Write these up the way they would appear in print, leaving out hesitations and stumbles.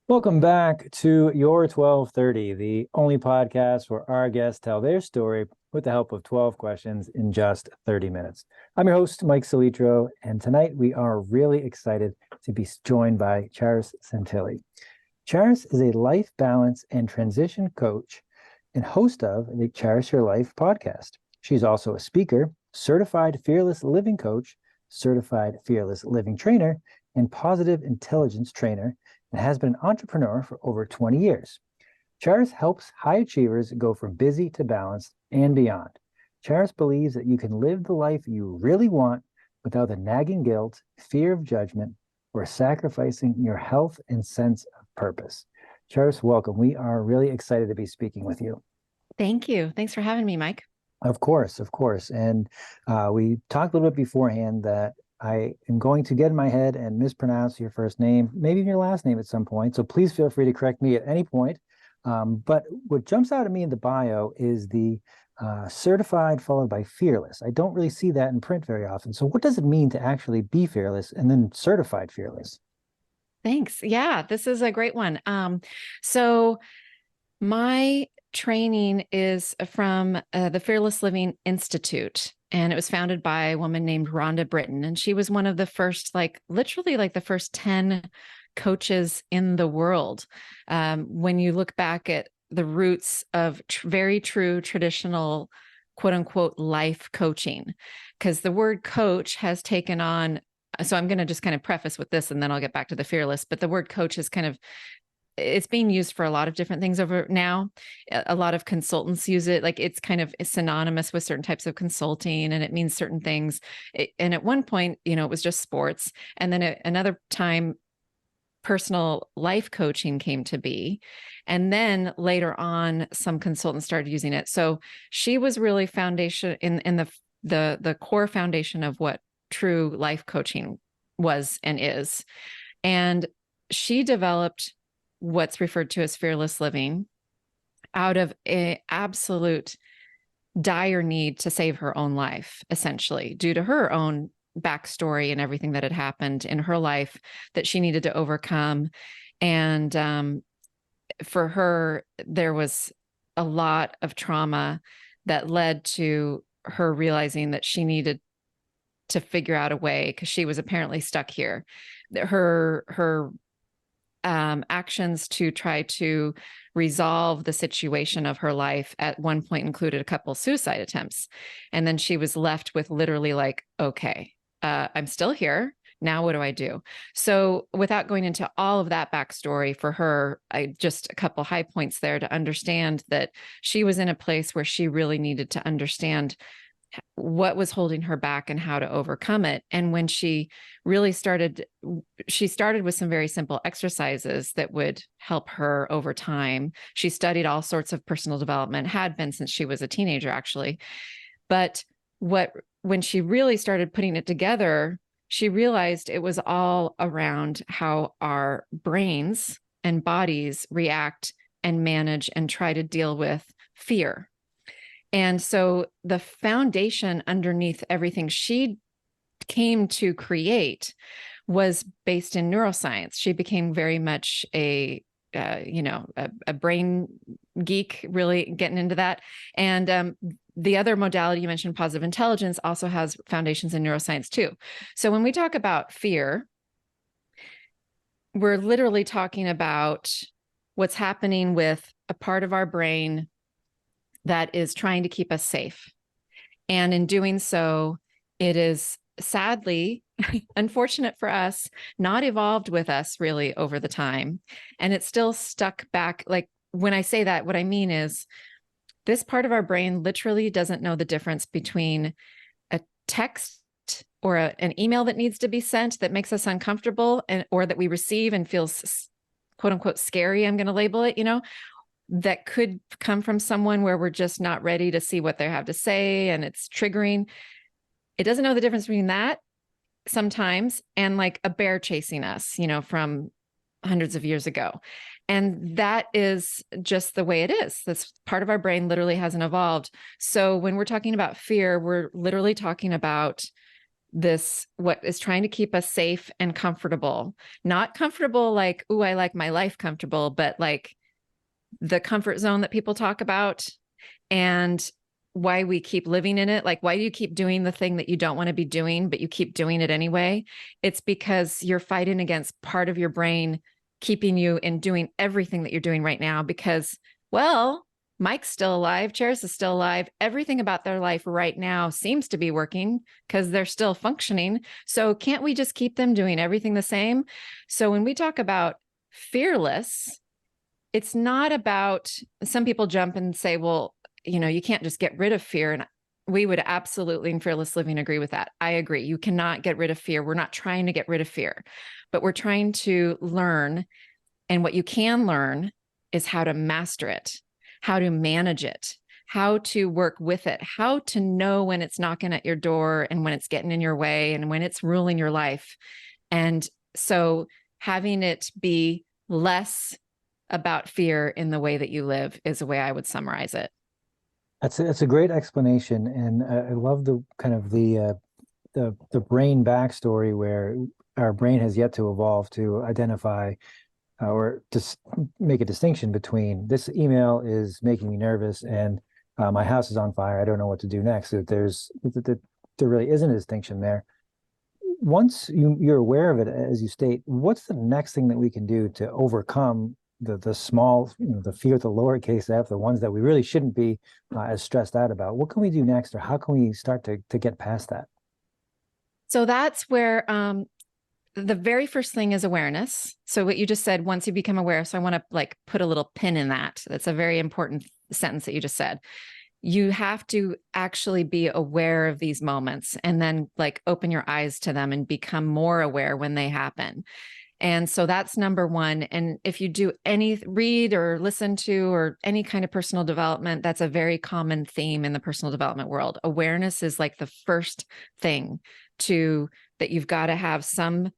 Welcome back to Your 1230, the only podcast where our guests tell their story with the help of 12 questions in just 30 minutes. I'm your host, Mike Salitro, and tonight we are really excited to be joined by Charis Santillie. Charis is a life balance and transition coach and host of the Charis Your Life podcast. She's also a speaker, certified fearless living coach, certified fearless living trainer, and positive intelligence trainer, and has been an entrepreneur for over 20 years. Charis helps high achievers go from busy to balanced and beyond. Charis believes that you can live the life you really want without the nagging guilt, fear of judgment, or sacrificing your health and sense of purpose. Charis, welcome. We are really excited to be speaking with you. Thank you. Thanks for having me, Mike. Of course, of course. And we talked a little bit beforehand that I am going to get in my head and mispronounce your first name, maybe your last name at some point. So please feel free to correct me at any point. But what jumps out at me in the bio is the certified followed by fearless. I don't really see that in print very often. So what does it mean to actually be fearless and then certified fearless? Thanks. Yeah, this is a great one. So my training is from the Fearless Living Institute, and it was founded by a woman named Rhonda Britton. And she was one of the first, literally the first 10 coaches in the world. When you look back at the roots of very true traditional, quote unquote, life coaching, because the word coach has taken on. So I'm going to just kind of preface with this and then I'll get back to the fearless, but the word coach is it's being used for a lot of different things over now. A lot of consultants use it. Like it's kind of synonymous with certain types of consulting and it means certain things. And at one point, it was just sports. And then another time, personal life coaching came to be. And then later on, some consultants started using it. So she was really foundation in the core foundation of what true life coaching was and is. And she developed what's referred to as fearless living out of an absolute dire need to save her own life, essentially, due to her own backstory and everything that had happened in her life that she needed to overcome. And for her, there was a lot of trauma that led to her realizing that she needed to figure out a way because she was apparently stuck here. Her actions to try to resolve the situation of her life at one point included a couple suicide attempts. And then she was left with literally okay, I'm still here. Now what do I do? So without going into all of that backstory for her, I just a couple high points there to understand that she was in a place where she really needed to understand what was holding her back and how to overcome it. And when she really started with some very simple exercises that would help her over time. She studied all sorts of personal development, had been since she was a teenager, actually. But when she really started putting it together, she realized it was all around how our brains and bodies react and manage and try to deal with fear. And so the foundation underneath everything she came to create was based in neuroscience. She became very much a brain geek, really getting into that. And the other modality you mentioned, positive intelligence, also has foundations in neuroscience too. So when we talk about fear, we're literally talking about what's happening with a part of our brain that is trying to keep us safe. And in doing so, it is sadly, unfortunate for us, not evolved with us really over the time. And it's still stuck back. Like when I say that, what I mean is this part of our brain literally doesn't know the difference between a text or an email that needs to be sent that makes us uncomfortable or that we receive and feels quote unquote scary, I'm going to label it, that could come from someone where we're just not ready to see what they have to say and it's triggering. It doesn't know the difference between that sometimes and like a bear chasing us, from hundreds of years ago. And that is just the way it is. This part of our brain literally hasn't evolved. So when we're talking about fear, we're literally talking about this, what is trying to keep us safe and comfortable, not comfortable like, ooh, I like my life comfortable, but like the comfort zone that people talk about, and why we keep living in it. Like, why do you keep doing the thing that you don't want to be doing, but you keep doing it anyway? It's because you're fighting against part of your brain keeping you in doing everything that you're doing right now because, well, Mike's still alive, Charis is still alive. Everything about their life right now seems to be working because they're still functioning. So can't we just keep them doing everything the same? So when we talk about fearless, it's not about, some people jump and say, well, you can't just get rid of fear. And we would absolutely in Fearless Living agree with that. I agree. You cannot get rid of fear. We're not trying to get rid of fear, but we're trying to learn. And what you can learn is how to master it, how to manage it, how to work with it, how to know when it's knocking at your door and when it's getting in your way and when it's ruling your life. And so having it be less about fear in the way that you live is the way I would summarize it. That's a great explanation, and I love the kind of the brain backstory where our brain has yet to evolve to identify or just make a distinction between this email is making me nervous and my house is on fire. I don't know what to do next. There really isn't a distinction there. Once you're aware of it, as you state, what's the next thing that we can do to overcome the small, the fear, the lowercase f, the ones that we really shouldn't be as stressed out about? What can we do next, or how can we start to get past that? So that's where the very first thing is awareness. So what you just said, once you become aware. So I want to like put a little pin in that. That's a very important sentence that you just said. You have to actually be aware of these moments and then like open your eyes to them and become more aware when they happen. And so that's number one. And if you do read or listen to or any kind of personal development, that's a very common theme in the personal development world. Awareness is like the first thing that you've got to have some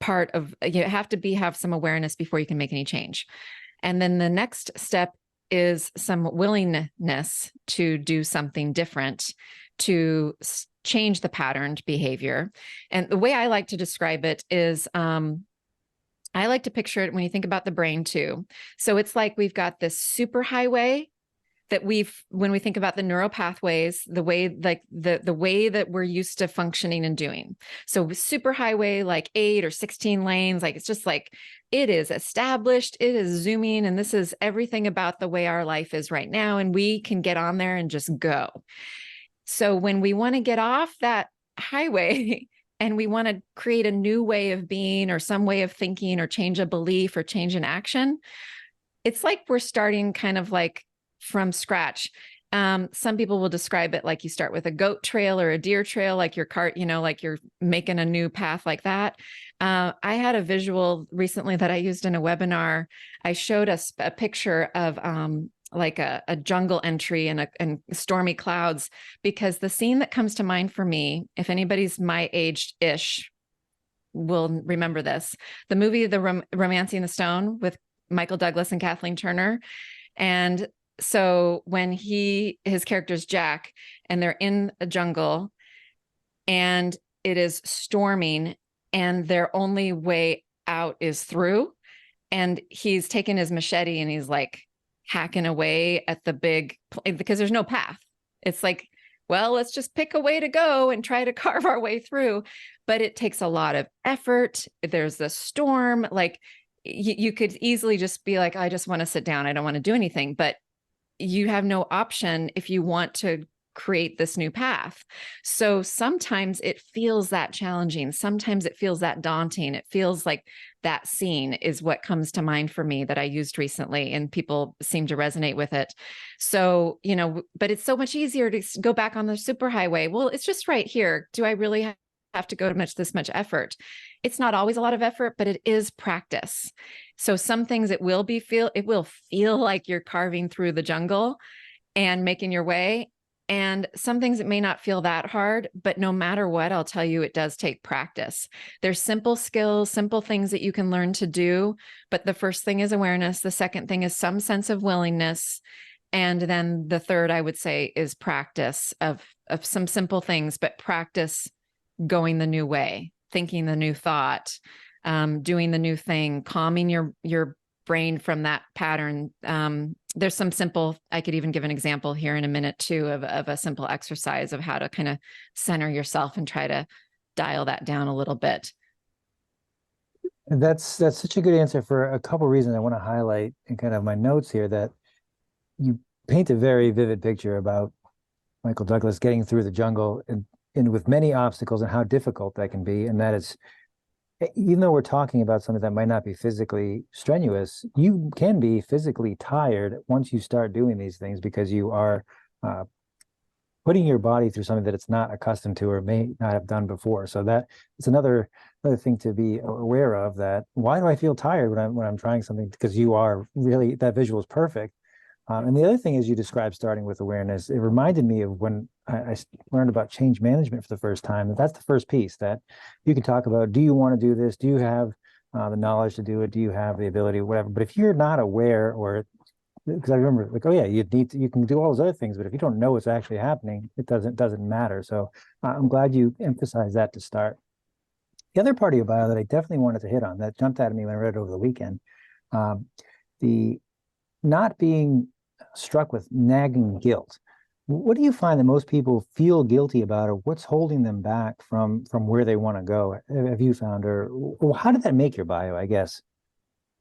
part of, you have to have some awareness before you can make any change. And then the next step is some willingness to do something different, to change the patterned behavior. And the way I like to describe it is, I like to picture it when you think about the brain too. So it's like we've got this super highway that when we think about the neural pathways, the way like the way that we're used to functioning and doing. So super highway, like 8 or 16 lanes, like it's just like it is established, it is zooming, and this is everything about the way our life is right now. And we can get on there and just go. So when we want to get off that highway and we want to create a new way of being or some way of thinking or change a belief or change an action, it's like we're starting kind of like from scratch. Some people will describe it like you start with a goat trail or a deer trail, like your cart, like you're making a new path like that. I had a visual recently that I used in a webinar. I showed us a picture of like a jungle entry and stormy clouds, because the scene that comes to mind for me, if anybody's my age-ish will remember this, the movie, Romancing the Stone with Michael Douglas and Kathleen Turner. And so when his character's Jack, and they're in a jungle and it is storming and their only way out is through, and he's taking his machete and he's like hacking away at the because there's no path. It's like, well, let's just pick a way to go and try to carve our way through. But it takes a lot of effort. There's the storm. Like you could easily just be like, I just want to sit down. I don't want to do anything. But you have no option if you want to create this new path. So sometimes it feels that challenging. Sometimes it feels that daunting. It feels like that scene is what comes to mind for me that I used recently, and people seem to resonate with it. So, but it's so much easier to go back on the superhighway. Well, it's just right here. Do I really have to go to this much effort? It's not always a lot of effort, but it is practice. So some things it will feel like you're carving through the jungle and making your way. And some things it may not feel that hard, but no matter what, I'll tell you, it does take practice. There's simple skills, simple things that you can learn to do. But the first thing is awareness. The second thing is some sense of willingness. And then the third, I would say, is practice of some simple things, but practice going the new way, thinking the new thought, doing the new thing, calming your brain from that pattern. There's some simple, I could even give an example here in a minute too, of a simple exercise of how to kind of center yourself and try to dial that down a little bit. And that's such a good answer for a couple of reasons I want to highlight in kind of my notes here, that you paint a very vivid picture about Michael Douglas getting through the jungle and with many obstacles and how difficult that can be. And that is, even though we're talking about something that might not be physically strenuous, you can be physically tired once you start doing these things because you are putting your body through something that it's not accustomed to or may not have done before. So that it's another thing to be aware of, that why do I feel tired when I'm trying something? Because you are really, that visual is perfect. And the other thing is, you described starting with awareness. It reminded me of when I learned about change management for the first time. That's the first piece that you can talk about. Do you want to do this? Do you have the knowledge to do it? Do you have the ability, whatever? But if you're not aware, or because I remember like, oh yeah, you can do all those other things, but if you don't know what's actually happening, it doesn't matter. So I'm glad you emphasized that to start. The other part of your bio that I definitely wanted to hit on, that jumped out at me when I read it over the weekend, the not being struck with nagging guilt. What do you find that most people feel guilty about, or what's holding them back from where they want to go? Have you found, or how did that make your bio, I guess?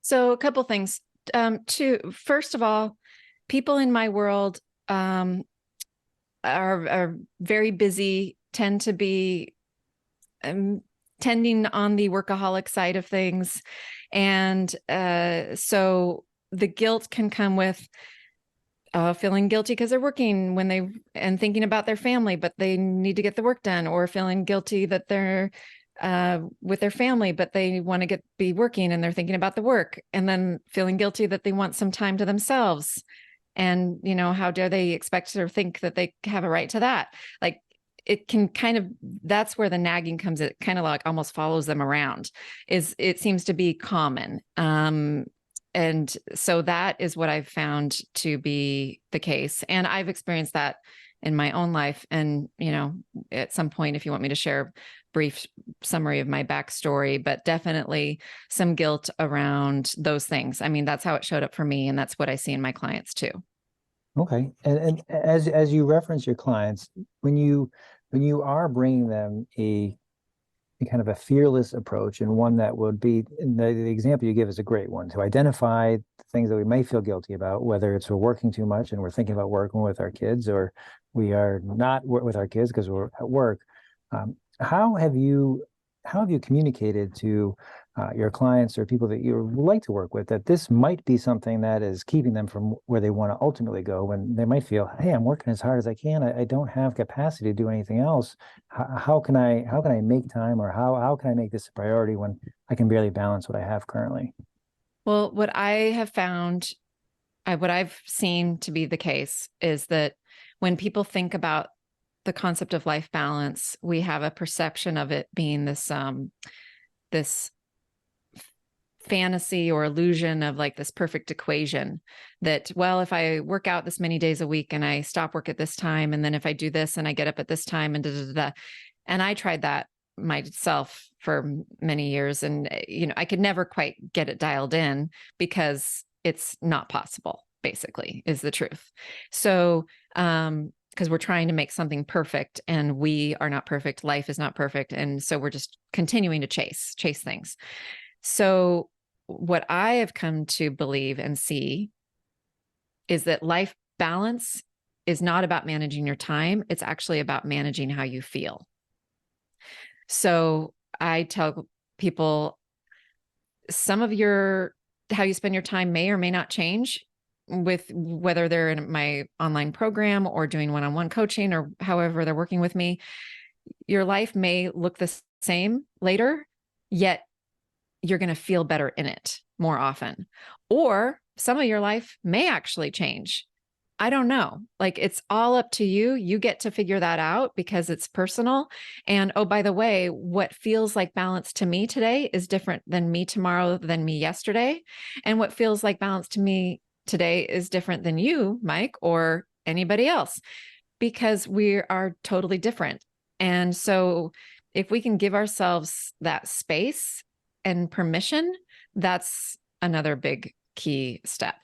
So a couple things. First of all, people in my world are very busy, tend to be tending on the workaholic side of things. And so the guilt can come with feeling guilty because they're working and thinking about their family, but they need to get the work done, or feeling guilty that they're with their family, but they want to be working and they're thinking about the work, and then feeling guilty that they want some time to themselves. And, how dare they expect or think that they have a right to that? Like, it can that's where the nagging comes. It kind of like almost follows them around. It seems to be common. And so that is what I've found to be the case. And I've experienced that in my own life. And, at some point, if you want me to share a brief summary of my backstory, but definitely some guilt around those things. I mean, that's how it showed up for me. And that's what I see in my clients too. Okay. And as you reference your clients, when you are bringing them a kind of a fearless approach, and one that would be, the example you give is a great one, to identify the things that we may feel guilty about, whether it's we're working too much and we're thinking about working with our kids, or we are not with our kids because we're at work. How have you communicated to your clients or people that you like to work with that this might be something that is keeping them from where they want to ultimately go, when they might feel, hey, I'm working as hard as I can. I don't have capacity to do anything else. How can I make time, or how can I make this a priority when I can barely balance what I have currently? Well, what I've seen to be the case is that when people think about the concept of life balance, we have a perception of it being this fantasy or illusion of like this perfect equation that, well, if I work out this many days a week and I stop work at this time, and then if I do this and I get up at this time, and and I tried that myself for many years, and I could never quite get it dialed in, because it's not possible, basically, is the truth. So because we're trying to make something perfect, and we are not perfect. Life is not perfect. And so we're just continuing to chase things. So what I have come to believe and see is that life balance is not about managing your time. It's actually about managing how you feel. So I tell people, some of how you spend your time may or may not change with whether they're in my online program or doing one-on-one coaching, or however they're working with me. Your life may look the same later, yet you're going to feel better in it more often. Or some of your life may actually change. I don't know. Like, it's all up to you. You get to figure that out, because it's personal. And oh, by the way, what feels like balance to me today is different than me tomorrow, than me yesterday. And what feels like balance to me today is different than you, Mike, or anybody else, because we are totally different. And so if we can give ourselves that space and permission, that's another big key step.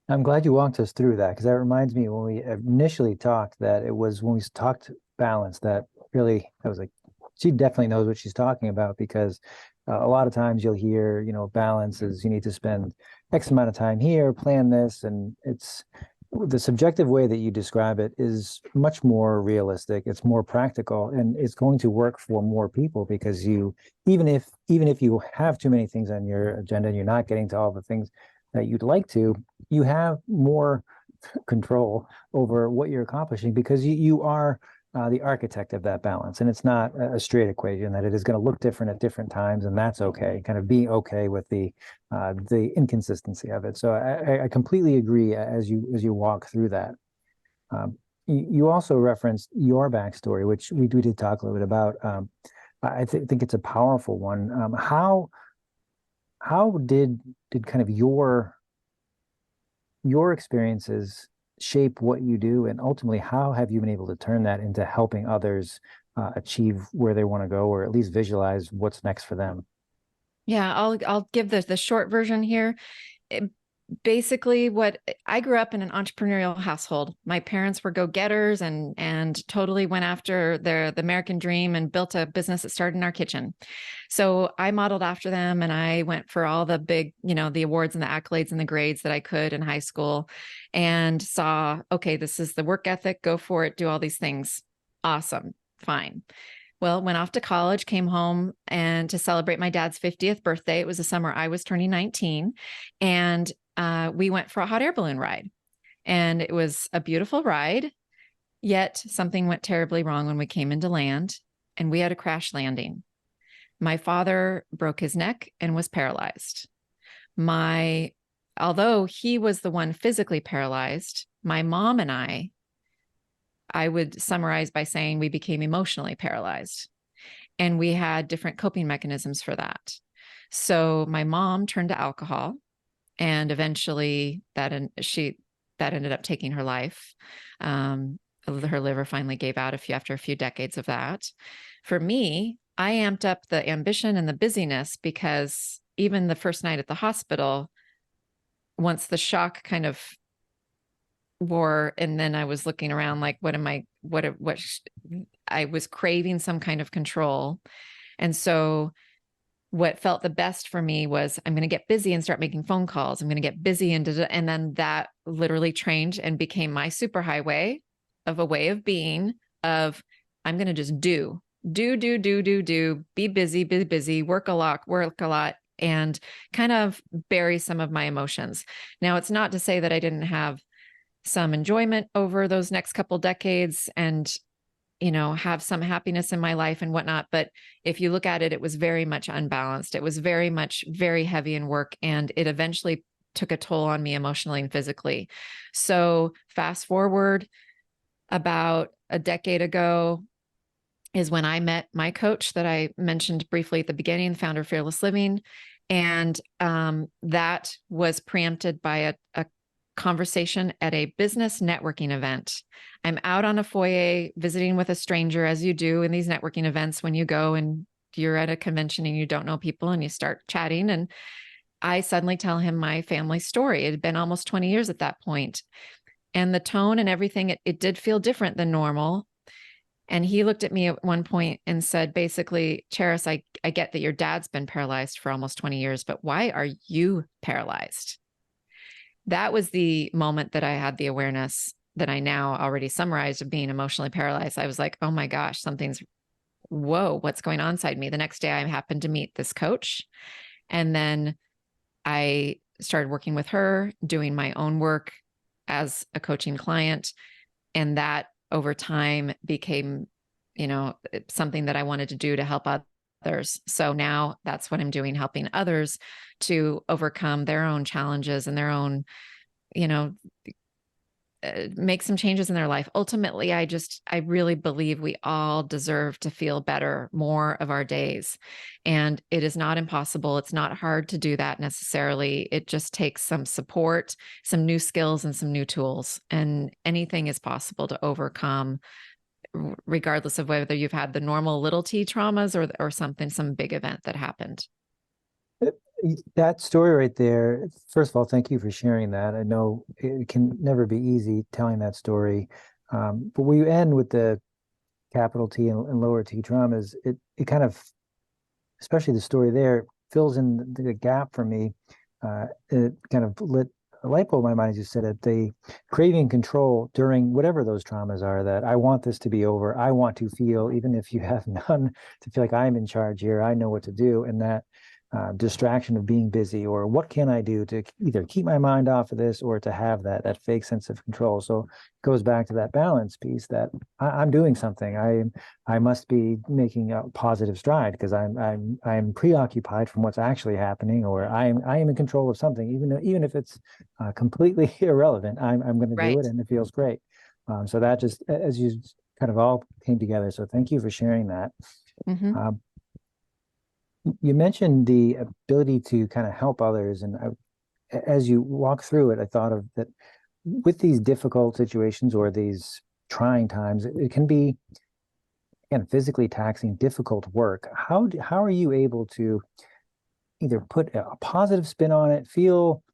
I'm glad you walked us through that, because that reminds me when we initially talked, that it was when we talked balance that really, I was like, she definitely knows what she's talking about, because a lot of times you'll hear, balance is you need to spend X amount of time here, plan this, and it's the subjective way that you describe it is much more realistic. It's more practical, and it's going to work for more people, because even if you have too many things on your agenda and you're not getting to all the things that you'd like to, you have more control over what you're accomplishing, because you are the architect of that balance. And it's not a straight equation, that it is going to look different at different times, and that's okay. Kind of being okay with the inconsistency of it. So I completely agree as you walk through that. You also referenced your backstory, which we did talk a little bit about. I think it's a powerful one. How did kind of your experiences shape what you do, and ultimately how have you been able to turn that into helping others achieve where they want to go, or at least visualize what's next for them? Yeah, I'll give the short version here. Basically, what I grew up in an entrepreneurial household. My parents were go-getters and totally went after the American dream and built a business that started in our kitchen. So I modeled after them, and I went for all the big, the awards and the accolades and the grades that I could in high school, and saw, okay, this is the work ethic, go for it, do all these things. Awesome. Fine. Well, went off to college, came home and to celebrate my dad's 50th birthday. It was the summer I was turning 19. And we went for a hot air balloon ride. And it was a beautiful ride. Yet something went terribly wrong when we came into land, and we had a crash landing. My father broke his neck and was paralyzed. Although he was the one physically paralyzed, my mom and I would summarize by saying we became emotionally paralyzed, and we had different coping mechanisms for that. So my mom turned to alcohol, and eventually that ended up taking her life. Her liver finally gave out after a few decades of that. For me, I amped up the ambition and the busyness, because even the first night at the hospital, once the shock kind of wore, and then I was looking around like, I was craving some kind of control. And so what felt the best for me was, I'm going to get busy and start making phone calls. I'm going to get busy and then that literally trained and became my superhighway of a way of being of, I'm going to just do, be busy, work a lot, and kind of bury some of my emotions. Now, it's not to say that I didn't have some enjoyment over those next couple decades and, have some happiness in my life and whatnot. But if you look at it, it was very much unbalanced. It was very much very heavy in work, and it eventually took a toll on me emotionally and physically. So fast forward about a decade ago is when I met my coach that I mentioned briefly at the beginning, the founder of Fearless Living. And that was preempted by a conversation at a business networking event. I'm out on a foyer visiting with a stranger, as you do in these networking events when you go and you're at a convention and you don't know people and you start chatting. And I suddenly tell him my family story. It had been almost 20 years at that point. And the tone and everything, it did feel different than normal. And he looked at me at one point and said, basically, Charis, I get that your dad's been paralyzed for almost 20 years, but why are you paralyzed? That was the moment that I had the awareness that I now already summarized of being emotionally paralyzed. I was like, oh my gosh, what's going on inside me? The next day I happened to meet this coach. And then I started working with her, doing my own work as a coaching client. And that over time became, something that I wanted to do to help others. So now that's what I'm doing, helping others to overcome their own challenges and their own, make some changes in their life. Ultimately, I really believe we all deserve to feel better more of our days. And it is not impossible. It's not hard to do that necessarily. It just takes some support, some new skills, and some new tools. And anything is possible to overcome regardless of whether you've had the normal little t traumas or something, some big event that happened. That story right there, first of all, thank you for sharing that. I know it can never be easy telling that story. But when you end with the capital T and lower T traumas, it kind of, especially the story there, fills in the gap for me. It kind of lit a light bulb in my mind, as you said it, the craving control during whatever those traumas are, that I want this to be over. I want to feel, even if you have none, to feel like I'm in charge here. I know what to do. And that distraction of being busy, or what can I do to either keep my mind off of this or to have that fake sense of control. So it goes back to that balance piece, that I'm doing something. I must be making a positive stride because I'm preoccupied from what's actually happening, or I am in control of something, even if it's completely irrelevant. I'm going to do it, and it feels great. So that just, as you kind of all came together. So thank you for sharing that. Mm-hmm. You mentioned the ability to kind of help others. And as you walk through it, I thought of that with these difficult situations or these trying times, it can be, again, physically taxing, difficult work. How are you able to either put a positive spin on it, feel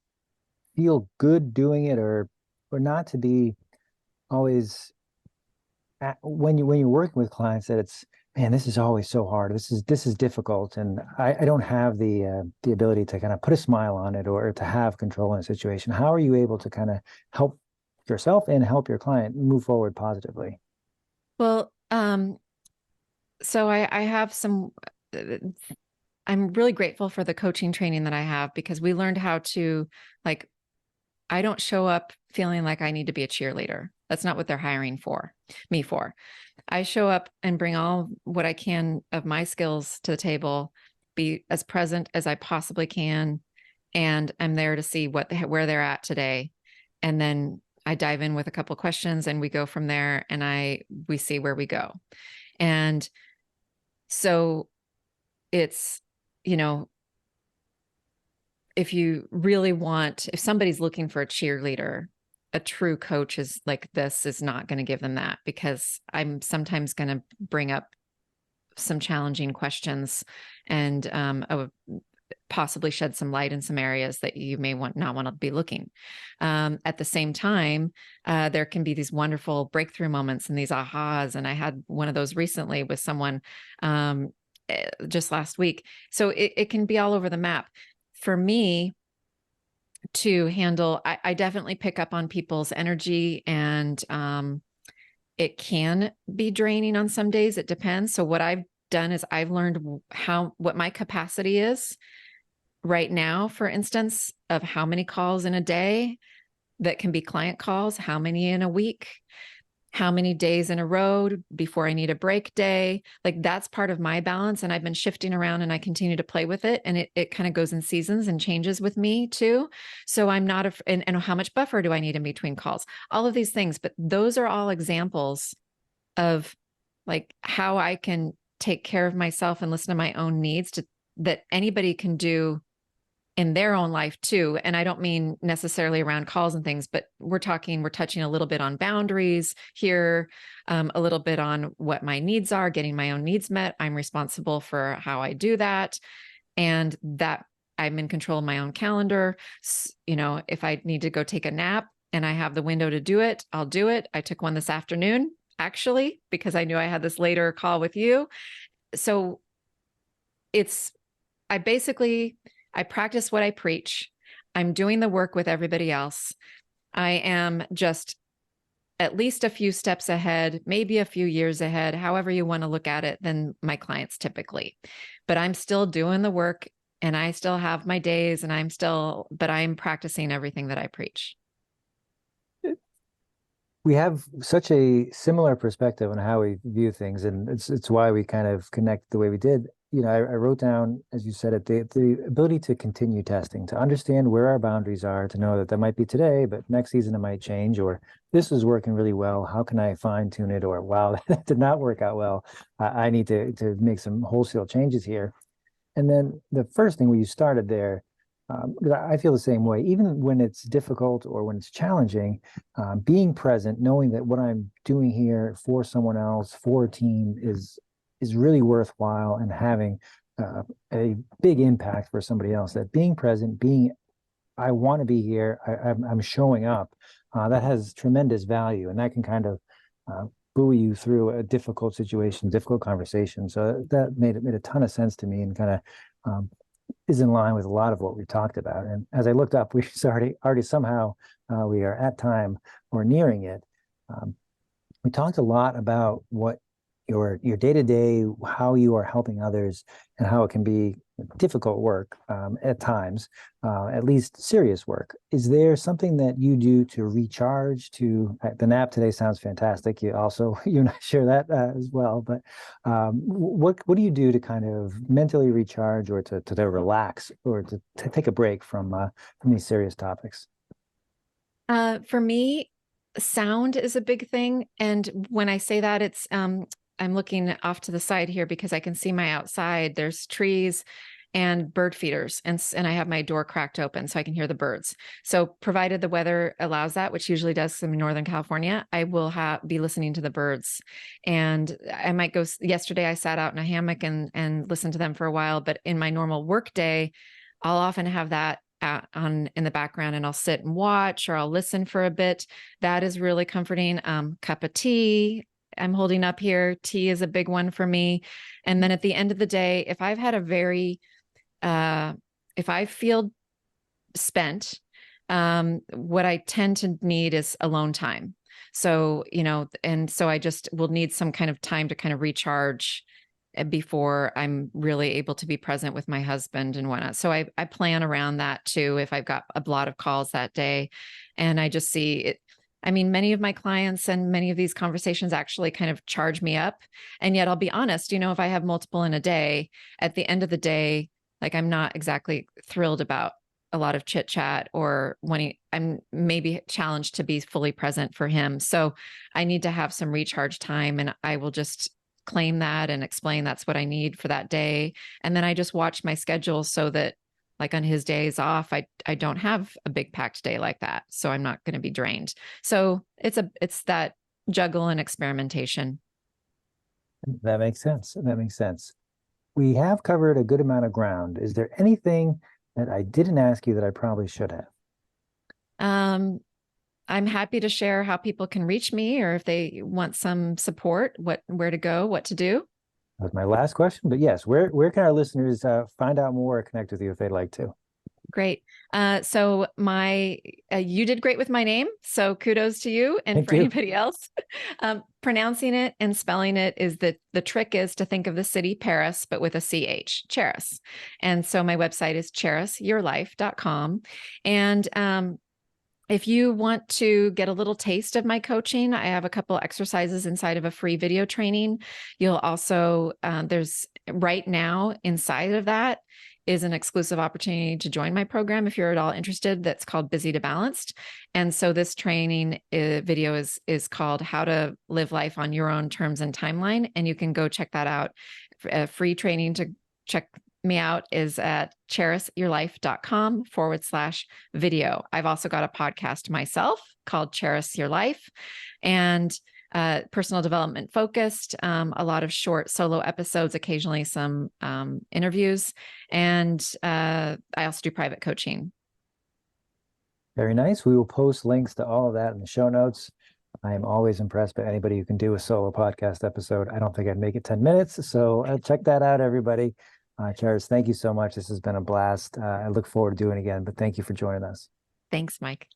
good doing it, or not to be always when you're working with clients that it's, man, this is always so hard. This is difficult, and I don't have the ability to kind of put a smile on it or to have control in a situation. How are you able to kind of help yourself and help your client move forward positively? Well, so I have some. I'm really grateful for the coaching training that I have, because we learned how to, like, I don't show up feeling like I need to be a cheerleader. That's not what they're hiring me for. I show up and bring all what I can of my skills to the table, be as present as I possibly can, and I'm there to see where they're at today. And then I dive in with a couple of questions, and we go from there, and we see where we go. And so it's, you know, if somebody's looking for a cheerleader, a true coach is like this is not going to give them that, because I'm sometimes going to bring up some challenging questions and possibly shed some light in some areas that you may not want to be looking. At the same time, there can be these wonderful breakthrough moments and these ahas. And I had one of those recently with someone just last week. So it can be all over the map. For me to handle, I definitely pick up on people's energy, and it can be draining on some days. It depends. So what I've done is I've learned what my capacity is right now, for instance, of how many calls in a day that can be client calls, how many in a week, how many days in a row before I need a break day. Like, that's part of my balance. And I've been shifting around, and I continue to play with it. And it kind of goes in seasons and changes with me too. So I'm not, and how much buffer do I need in between calls? All of these things, but those are all examples of like how I can take care of myself and listen to my own needs that anybody can do in their own life too. And I don't mean necessarily around calls and things, but we're touching a little bit on boundaries here, a little bit on what my needs are, getting my own needs met. I'm responsible for how I do that, and that I'm in control of my own calendar. If I need to go take a nap and I have the window to do it, I'll do it. I took one this afternoon, actually, because I knew I had this later call with you. So I practice what I preach. I'm doing the work with everybody else. I am just at least a few steps ahead, maybe a few years ahead, however you want to look at it, than my clients typically. But I'm still doing the work, and I still have my days, and but I'm practicing everything that I preach. We have such a similar perspective on how we view things, and it's why we kind of connect the way we did. I wrote down, as you said it, the ability to continue testing, to understand where our boundaries are, to know that might be today, but next season it might change, or this is working really well. How can I fine tune it? Or wow, that did not work out well. I need to make some wholesale changes here. And then the first thing where you started there, Because I feel the same way. Even when it's difficult or when it's challenging, being present, knowing that what I'm doing here for someone else, for a team, is really worthwhile, and having a big impact for somebody else. That being present, I want to be here. I'm showing up. That has tremendous value, and that can kind of buoy you through a difficult situation, difficult conversation. So that made a ton of sense to me, and kind of is in line with a lot of what we talked about. And as I looked up, we already somehow we are at time or nearing it. We talked a lot about what your day-to-day, how you are helping others, and how it can be difficult work at times, at least serious work. Is there something that you do to recharge? The nap today sounds fantastic. You and I share that as well. But what do you do to kind of mentally recharge, or to relax, or to take a break from these serious topics? For me, sound is a big thing. And when I say that, it's I'm looking off to the side here because I can see my outside. There's trees and bird feeders, and I have my door cracked open so I can hear the birds. So provided the weather allows that, which usually does in Northern California, I will be listening to the birds. And I might go. Yesterday I sat out in a hammock and listened to them for a while, but in my normal work day, I'll often have that on in the background, and I'll sit and watch, or I'll listen for a bit. That is really comforting. Cup of tea I'm holding up here. Tea is a big one for me. And then at the end of the day, if I've had if I feel spent, what I tend to need is alone time. So, and so I just will need some kind of time to kind of recharge before I'm really able to be present with my husband and whatnot. So I plan around that too, if I've got a lot of calls that day. And I just see it. I mean, many of my clients and many of these conversations actually kind of charge me up. And yet I'll be honest, if I have multiple in a day, at the end of the day, like I'm not exactly thrilled about a lot of chit chat, or I'm maybe challenged to be fully present for him. So I need to have some recharge time, and I will just claim that and explain that's what I need for that day. And then I just watch my schedule so that, like, on his days off, I don't have a big packed day like that. So I'm not going to be drained. So it's that juggle and experimentation. That makes sense. That makes sense. We have covered a good amount of ground. Is there anything that I didn't ask you that I probably should have? I'm happy to share how people can reach me, or if they want some support, where to go, what to do. That was my last question, but yes, where can our listeners find out more or connect with you if they'd like to? Great. So you did great with my name. So kudos to you. And Thank for you. anybody else, pronouncing it and spelling it is the trick is to think of the city Paris, but with a CH, Charis. And so my website is charisyourlife.com. And if you want to get a little taste of my coaching, I have a couple exercises inside of a free video training. You'll also, there's right now inside of that is an exclusive opportunity to join my program if you're at all interested. That's called Busy to Balanced. And so this training video is called How to Live Life on Your Own Terms and Timeline. And you can go check that out. A free training to check me out is at charisyourlife.com/video. I've also got a podcast myself called Charis Your Life, and personal development focused, a lot of short solo episodes, occasionally some interviews. And I also do private coaching. Very nice. We will post links to all of that in the show notes. I am always impressed by anybody who can do a solo podcast episode. I don't think I'd make it 10 minutes. So check that out, everybody. Charis, thank you so much. This has been a blast. I look forward to doing it again, but thank you for joining us. Thanks, Mike.